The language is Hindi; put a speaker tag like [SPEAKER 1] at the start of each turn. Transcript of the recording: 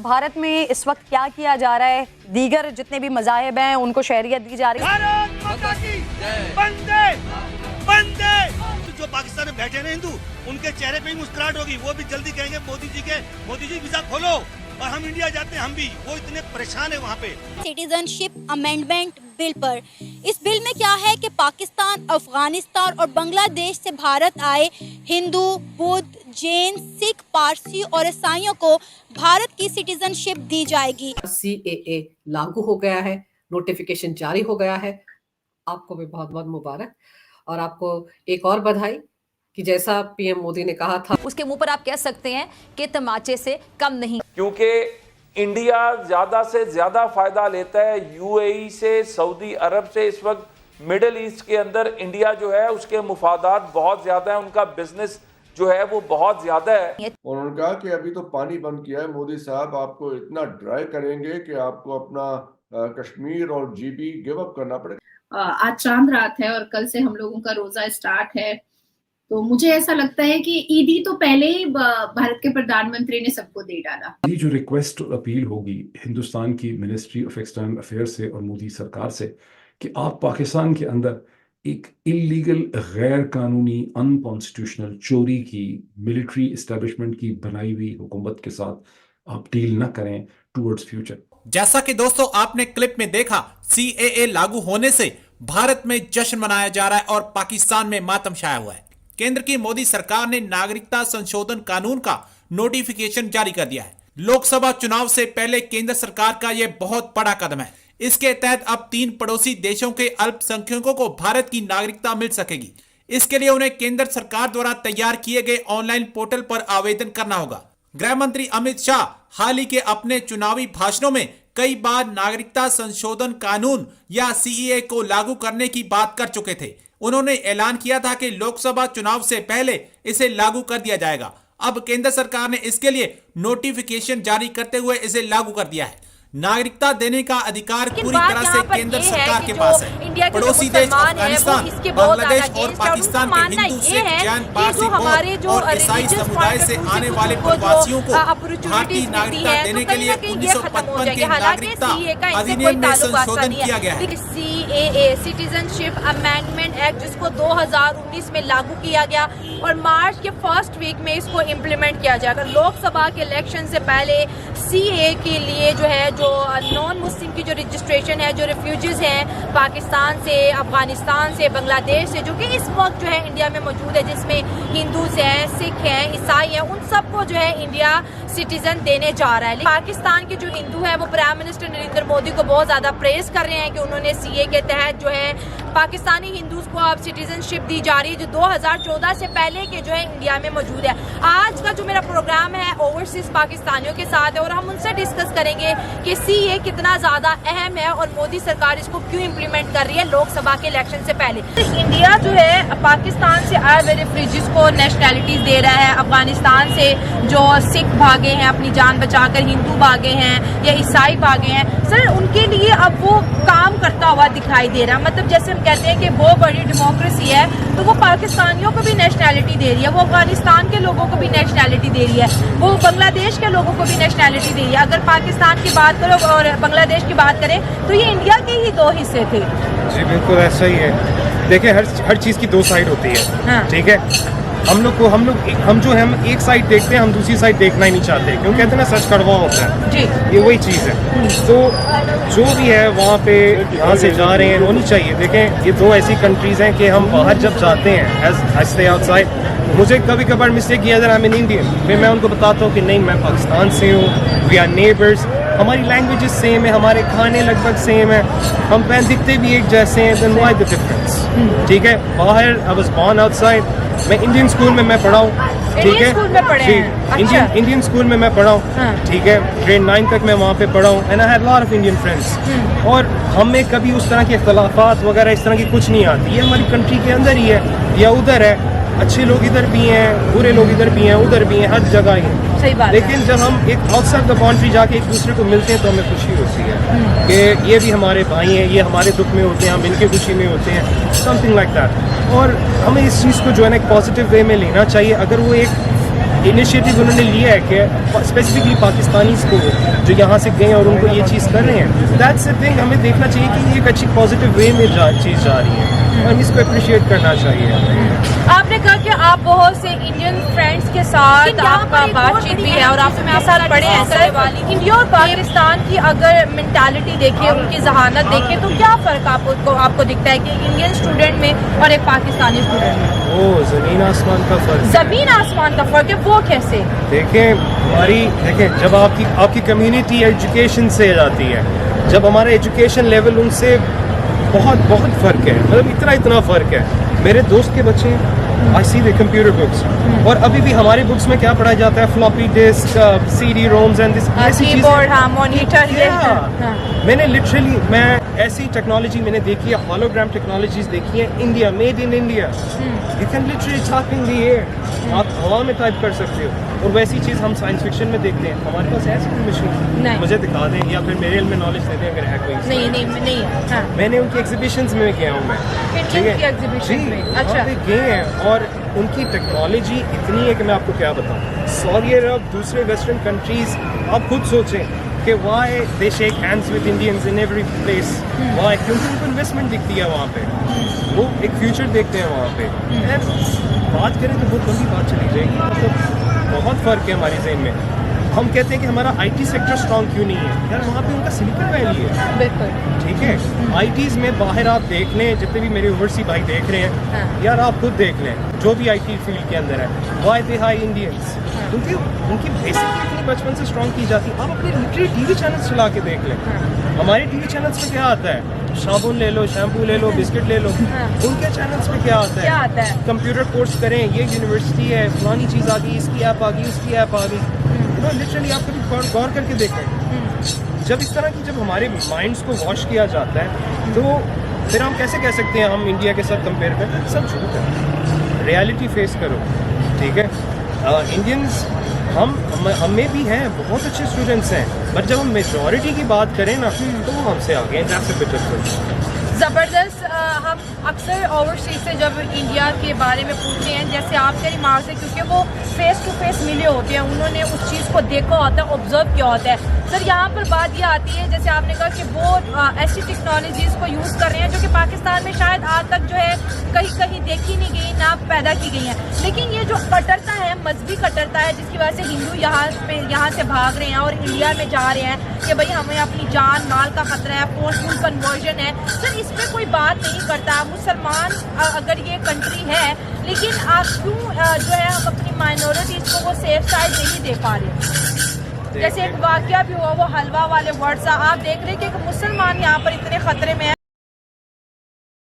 [SPEAKER 1] भारत में इस वक्त क्या किया जा रहा है? दीगर जितने भी मज़ाहिब हैं उनको शहरियत दी जा रही है।
[SPEAKER 2] भारत माता की वंदे वंदे। जो पाकिस्तान में बैठे ना हिंदू, उनके चेहरे पे ही मुस्कुराहट होगी। वो भी जल्दी कहेंगे मोदी जी वीजा खोलो और हम इंडिया जाते हैं। हम भी वो इतने परेशान है वहाँ पे।
[SPEAKER 3] सिटीजनशिप अमेंडमेंट बिल पर, इस बिल में क्या है कि पाकिस्तान, अफगानिस्तान और बांग्लादेश से भारत आए हिंदू, बुद्ध, जैन, सिख, पारसी और ईसाइयों को भारत की सिटीजनशिप दी जाएगी।
[SPEAKER 4] CAA लागू हो गया है, नोटिफिकेशन जारी हो गया है। आपको भी बहुत बहुत मुबारक और आपको एक और बधाई कि जैसा PM मोदी ने कहा था,
[SPEAKER 1] उसके मुंह पर आप कह सकते हैं कि तमाचे से कम नहीं,
[SPEAKER 5] क्योंकि इंडिया ज्यादा से ज्यादा फायदा लेता है UAE से, सऊदी अरब से। इस वक्त मिडिल ईस्ट के अंदर इंडिया जो है उसके मुफादात बहुत ज्यादा है, उनका बिजनेस जो है वो बहुत ज्यादा है।
[SPEAKER 6] और उन्होंने कहा कि अभी तो पानी बंद किया है मोदी साहब, आपको इतना ड्राई करेंगे कि आपको अपना कश्मीर और GB गिव अप करना पड़ेगा।
[SPEAKER 7] आज चांद रात है और कल से हम लोगों का रोजा स्टार्ट है, तो मुझे ऐसा लगता है कि ईदी तो पहले ही भारत के प्रधानमंत्री ने सबको दे डाला।
[SPEAKER 8] ये जो रिक्वेस्ट और अपील होगी हिंदुस्तान की मिनिस्ट्री ऑफ एक्सटर्नल अफेयर्स से और मोदी सरकार से कि आप पाकिस्तान के अंदर एक इलीगल, गैर कानूनी, अनकॉन्स्टिट्यूशनल, चोरी की, मिलिट्री इस्टेब्लिशमेंट की बनाई हुई हुकूमत के साथ आप डील न करें टूवर्ड्स फ्यूचर।
[SPEAKER 9] जैसा कि दोस्तों आपने क्लिप में देखा, CAA लागू होने से भारत में जश्न मनाया जा रहा है और पाकिस्तान में मातम छाया हुआ है। केंद्र की मोदी सरकार ने नागरिकता संशोधन कानून का नोटिफिकेशन जारी कर दिया है। लोकसभा चुनाव से पहले केंद्र सरकार का यह बहुत बड़ा कदम है। इसके तहत अब 3 पड़ोसी देशों के अल्पसंख्यकों को भारत की नागरिकता मिल सकेगी। इसके लिए उन्हें केंद्र सरकार द्वारा तैयार किए गए ऑनलाइन पोर्टल पर आवेदन करना होगा। गृह मंत्री अमित शाह हाल ही के अपने चुनावी भाषणों में कई बार नागरिकता संशोधन कानून या CAA को लागू करने की बात कर चुके थे। उन्होंने ऐलान किया था कि लोकसभा चुनाव से पहले इसे लागू कर दिया जाएगा। अब केंद्र सरकार ने इसके लिए नोटिफिकेशन जारी करते हुए इसे लागू कर दिया है। नागरिकता देने का अधिकार पूरी तरह से केंद्र सरकार के पास है। पड़ोसी देश अफगानिस्तान, बांग्लादेश और पाकिस्तान के हिंदू, सिख, जैन, पारसी, बौद्ध और ईसाई समुदाय से आने वाले प्रवासियों को भारतीय नागरिकता देने के लिए 1955 के नागरिकता अधिनियम में संशोधन किया गया है।
[SPEAKER 3] CAA सिटीजनशिप अमेंडमेंट एक्ट, जिसको 2019 में लागू किया गया और मार्च के फर्स्ट वीक में इसको इम्प्लीमेंट किया जाएगा। लोकसभा के इलेक्शन से पहले CAA के लिए जो है, जो नॉन मुस्लिम की जो रजिस्ट्रेशन है, जो रिफ्यूजीज हैं पाकिस्तान से, अफगानिस्तान से, बांग्लादेश से, जो कि इस वक्त जो है इंडिया में मौजूद है, जिसमें हिंदूज हैं, सिख हैं, ईसाई हैं, उन सबको जो है इंडिया सिटीजन देने जा रहा है। पाकिस्तान के जो हिंदू हैं वो प्राइम मिनिस्टर नरेंद्र मोदी को बहुत ज़्यादा प्रेस कर रहे हैं कि उन्होंने CAA के तहत जो है पाकिस्तानी हिंदूज को अब सिटीजनशिप दी जा रही है, जो 2014 से पहले के जो है इंडिया में मौजूद है। आज का जो मेरा प्रोग्राम है ओवरसीज पाकिस्तानियों के साथ है और हम उनसे डिस्कस करेंगे कि CAA कितना ज़्यादा अहम है और मोदी सरकार इसको क्यों इम्प्लीमेंट कर रही है लोकसभा के इलेक्शन से पहले। इंडिया जो है पाकिस्तान से आए हुए रिफ्यूजीज को नेशनैलिटीज दे रहा है। अफगानिस्तान से जो सिख भागे हैं, अपनी जान बचाकर हिंदू भागे हैं या ईसाई भागे हैं, सर उनके लिए अब वो काम करता हुआ दिखाई दे रहा है। मतलब जैसे हम कहते हैं कि वो बड़ी डेमोक्रेसी है, तो वो पाकिस्तानियों को भी नेशनैलिटी दे रही है, वो अफगानिस्तान के लोगों को भी नेशनैलिटी दे रही है, वो बांग्लादेश के लोगों को भी नेशनैलिटी दे रही है। अगर पाकिस्तान की बात करो और बांग्लादेश की बात करें तो ये इंडिया के ही 2 हिस्से थे।
[SPEAKER 10] जी बिल्कुल ऐसा ही है। देखिए हर चीज़ की 2 साइड होती है। हाँ। ठीक है, हम जो है हम एक साइड देखते हैं, हम दूसरी साइड देखना ही नहीं चाहते, क्यों कहते हैं ना, सच कड़वा होता है जी। ये वही चीज़ है। तो जो भी है वहाँ पे यहाँ से जा रहे हैं होनी चाहिए। देखें ये 2 ऐसी कंट्रीज़ हैं कि हम बाहर जब जाते हैं, एज आई स्टे आउटसाइड, मुझे कभी कभार मिस्टेक किया जाता है, आई एम इंडियन, फिर मैं उनको बताता हूँ कि नहीं मैं पाकिस्तान से हूँ, वी आर नेबर्स, हमारी लैंग्वेजेस सेम है, हमारे खाने लगभग सेम है, हम पहन दिखते भी एक जैसे हैं, देन व्हाई द डिफरेंस। ठीक है, बाहर आई वाज बोर्न आउटसाइड, मैं इंडियन स्कूल में मैं पढ़ा हूँ। ठीक है जी, इंडियन स्कूल में मैं पढ़ा हूँ। ठीक है, ग्रेड 9 तक मैं वहाँ पे पढ़ा हूँ and I have lot of Indian friends. और हमें कभी उस तरह के इख्तलाफात वगैरह इस तरह की कुछ नहीं आती। ये हमारी कंट्री के अंदर ही है या उधर है, अच्छे लोग इधर भी हैं, बुरे लोग इधर भी हैं, उधर भी हैं, हर जगह ही। सही बात। लेकिन जब हम एक आउटसाइड द बाउंड्री जाके एक दूसरे को मिलते हैं तो हमें खुशी होती है कि ये भी हमारे भाई हैं, ये हमारे दुख में होते हैं, हम इनके खुशी में होते हैं, समथिंग लाइक दैट। और हमें इस चीज़ को जो है ना एक पॉजिटिव वे में लेना चाहिए। अगर वो एक इनिशिएटिव उन्होंने लिया है कि स्पेसिफिकली पाकिस्तानीज़ को जो यहाँ से गए और उनको ये चीज़ कर रहे हैं, दैट्स द थिंग। हमें देखना चाहिए कि ये एक अच्छी पॉजिटिव वे में चीज़ जा रही है और इसको अप्रिशिएट करना चाहिए।
[SPEAKER 3] आपने कहा कि आप बहुत से इंडियन फ्रेंड्स के साथ आपका बातचीत भी है और आप उनके साथ पढ़े हैं सर। इंडिया और पाकिस्तान की अगर मेंटालिटी देखें, उनकी जहानत देखें, तो क्या फ़र्क आपको दिखता है कि इंडियन स्टूडेंट में और एक पाकिस्तानी स्टूडेंट में?
[SPEAKER 10] वो ज़मीन आसमान का फ़र्क।
[SPEAKER 3] ज़मीन आसमान का फ़र्क है, वो कैसे?
[SPEAKER 10] देखें जब आपकी कम्युनिटी एजुकेशन से जाती है, जब हमारा एजुकेशन लेवल उनसे बहुत फ़र्क है, मतलब इतना फ़र्क है। मेरे दोस्त के बच्चे आई सी द कंप्यूटर बुक्स, और अभी भी हमारी बुक्स में क्या पढ़ाया जाता है? Floppy disk, CD roams and this
[SPEAKER 3] keyboard, हाँ, मॉनिटर।
[SPEAKER 10] मैंने लिटरली ऐसी टेक्नोलॉजी मैंने देखी है, होलोग्राम टेक्नोलॉजीज देखी है India, made in India. You can literally type in the air, आप हवा में टाइप कर सकते हो। और वैसी चीज़ हम साइंस फिक्शन में देखते हैं, हमारे पास ऐसी कोई मशीन मुझे दिखा दें या फिर मेरे इल्म में नॉलेज दे दें अगर है कोई।
[SPEAKER 3] नहीं। हाँ।
[SPEAKER 10] मैंने उनकी एग्जीबिशंस में गया हूँ मैं, ठीक है,
[SPEAKER 3] एग्जीबिशन में। अच्छा,
[SPEAKER 10] गए हैं और उनकी टेक्नोलॉजी इतनी है कि मैं आपको क्या बताऊँ। सऊदी अरब, दूसरे वेस्टर्न कंट्रीज, आप खुद सोचें कि why they shake hands with Indians in every place, why? क्योंकि उनको इन्वेस्टमेंट दिखती है वहाँ पे, वो एक फ्यूचर देखते हैं वहाँ पे। बात करें तो बहुत लंबी बात चली जाएगी, मतलब बहुत फ़र्क है हमारी ज़हन में। हम कहते हैं कि हमारा IT सेक्टर स्ट्रॉन्ग क्यों नहीं है? यार वहाँ पे उनका सिलिकॉन वैली है,
[SPEAKER 3] बिल्कुल,
[SPEAKER 10] ठीक है। ITs में बाहर आप देख लें, जितने भी मेरे ओवरसी भाई देख रहे हैं,
[SPEAKER 3] हाँ।
[SPEAKER 10] यार आप खुद देख लें, जो भी IT फील्ड के अंदर है, वाई दे हाई इंडियंस, क्योंकि उनकी बेसिक इतनी बचपन से स्ट्रॉन्ग की जाती है। आप अपने लिटरली TV चैनल्स चला के देख लें, हमारे TV चैनल्स में क्या आता है? साबुन ले लो, शैम्पू ले लो, बिस्किट ले लो। उनके चैनल्स में क्या आता है? कंप्यूटर कोर्स करें, ये यूनिवर्सिटी है, फलानी चीज़ आ गई, इसकी ऐप आ गई, उसकी ऐप आ गई। लिटरली आप कभी गौर करके देखें, जब इस तरह की जब हमारे माइंड्स को वॉश किया जाता है, तो फिर हम कैसे कह सकते हैं हम इंडिया के साथ कंपेयर करें? सब झूठ है, रियलिटी फेस करो, ठीक है। इंडियंस हमें भी हैं, बहुत अच्छे स्टूडेंट्स हैं, बट जब हम मेजॉरिटी की बात करें ना, तो वो हमसे आगे हैं।
[SPEAKER 3] ज़बरदस्त। हम अक्सर ओवरसीज से जब इंडिया के बारे में पूछते हैं, जैसे आपके रिमार्क से, क्योंकि वो फेस टू फेस मिले होते हैं, उन्होंने उस चीज़ को देखा होता है, ऑब्जर्व किया होता है। सर, यहाँ पर बात ये आती है, जैसे आपने कहा कि वो ऐसी टेक्नोलॉजीज़ को यूज़ कर रहे हैं जो कि पाकिस्तान में शायद आज तक जो है कहीं देखी नहीं गई, ना पैदा की गई हैं। लेकिन ये जो कट्टरता है, मजहबी कट्टरता है, जिसकी वजह से हिंदू यहाँ से भाग रहे हैं और इंडिया में जा रहे हैं कि भाई हमें अपनी जान माल का खतरा है, फोर्सफुल कन्वर्जन है। सर, इस पर कोई बात नहीं करता। मुसलमान अगर ये कंट्री है, लेकिन आप क्यों जो है हम अपनी माइनॉरिटीज़ को वो सेफ साइड नहीं दे पा रहे? जैसे एक वाकया भी हुआ, वो हलवा वाले वर्ड्स, आप देख रहे हैं कि मुसलमान यहाँ पर इतने खतरे में है।